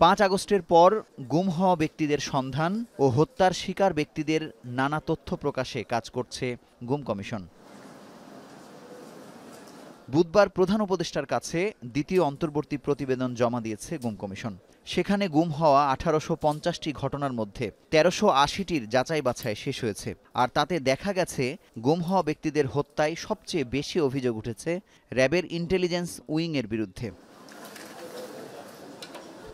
5 আগস্টের পর গুম হওয়া ব্যক্তিদের সন্ধান ও হত্যার শিকার ব্যক্তিদের নানা তথ্য প্রকাশে কাজ করছে গুম কমিশন। বুধবার প্রধান উপদেষ্টার কাছে দ্বিতীয় অন্তর্বর্তী প্রতিবেদন জমা দিয়েছে গুম কমিশন। সেখানে গুম হওয়া 1850টি ঘটনার মধ্যে 1380টির যাচাই বাছাই শেষ হয়েছে। আর তাতে দেখা গেছে গুম হওয়া ব্যক্তিদের হত্যায় সবচেয়ে বেশি অভিযোগ উঠেছে র্যাবের ইন্টেলিজেন্স উইংয়ের বিরুদ্ধে।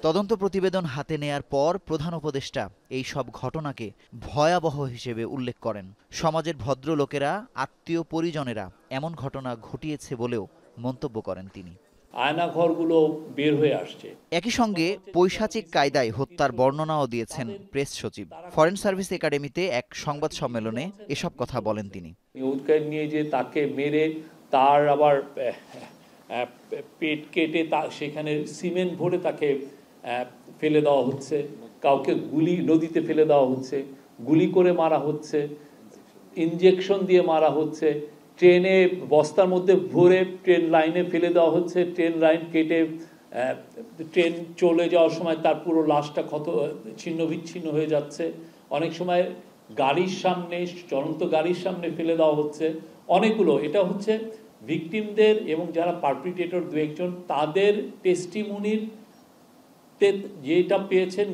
তদন্ত প্রতিবেদন হাতে নেয়ার পর প্রধান উপদেষ্টা এই সব ঘটনাকে ভয়াবহ হিসেবে উল্লেখ করেন। সমাজের ভদ্রলোকেরা, আত্মীয় পরিজনেরা এমন ঘটনা ঘটিয়েছে বলেও মন্তব্য করেন তিনি। আয়নাঘরগুলো বের হয়ে আসছে। একই সঙ্গে পৈশাচিক কায়দায় হত্যার বর্ণনাও দিয়েছেন প্রেস সচিব। ফরেন সার্ভিস একাডেমিতে এক সংবাদ সম্মেলনে এসব কথা বলেন তিনি। নিয়ে যে তাকে মেরে তার আবার পেট কেটে সেখানে সিমেন্ট ভরে তাকে ফেলে দেওয়া হচ্ছে, কাউকে নদীতে ফেলে দেওয়া হচ্ছে, গুলি করে মারা হচ্ছে, ইনজেকশন দিয়ে মারা হচ্ছে, ট্রেনে বস্তার মধ্যে ভরে ট্রেন লাইনে ফেলে দেওয়া হচ্ছে, ট্রেন লাইন কেটে ট্রেন চলে যাওয়ার সময় তার পুরো লাশটা ছিন্ন বিচ্ছিন্ন হয়ে যাচ্ছে। অনেক সময় গাড়ির সামনে, চলন্ত গাড়ির সামনে ফেলে দেওয়া হচ্ছে। অনেকগুলো এটা হচ্ছে ভিকটিমদের এবং যারা পারপিট্রেটর দু একজন তাদের টেস্টিমনির যেটা পেয়েছেন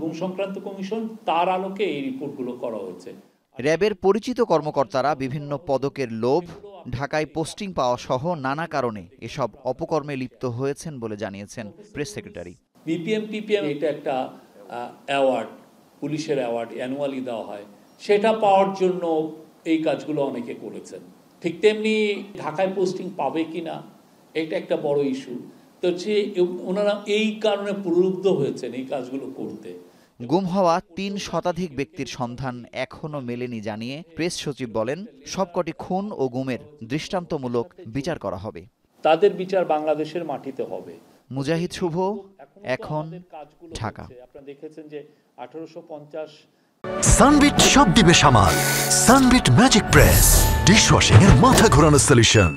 গুম সংক্রান্ত কমিশন, তার আলোকে এই রিপোর্টগুলো করা হয়েছে। র্যাবের পরিচিত কর্মকর্তারা বিভিন্ন পদকের লোভ, ঢাকায় পোস্টিং পাওয়া সহ নানা কারণে এসব অপকর্মে লিপ্ত হয়েছেন বলে জানিয়েছেন প্রেস সেক্রেটারি। বিপিএম টিপিএম এটা একটা অ্যাওয়ার্ড, পুলিশের অ্যাওয়ার্ড অ্যানুয়ালি দেওয়া হয়, সেটা পাওয়ার জন্য এই কাজগুলো অনেকে করেছেন। ঠিক তেমনি ঢাকায় পোস্টিং পাবে কিনা এটা একটা বড় ইস্যু। তো ওনারা এই কারণে প্রলুব্ধ হয়েছেন এই কাজগুলো করতে। গুম হওয়া 3 শতাধিক ব্যক্তির সন্ধান এখনো মেলেনি জানিয়ে প্রেস সচিব বলেন, সবকটি খুন ও গুমের দৃষ্টান্তমূলক বিচার করা হবে। তাদের বিচার বাংলাদেশের মাটিতে হবে। মুজাহিদ শুভ, এখন, ঢাকা। আপনারা দেখেছেন যে 1850 সানবিট সব দিবে সামাল। সানবিট ম্যাজিক প্রেস ডিশওয়াশিং এর মাথা ঘোরানো সলিউশন।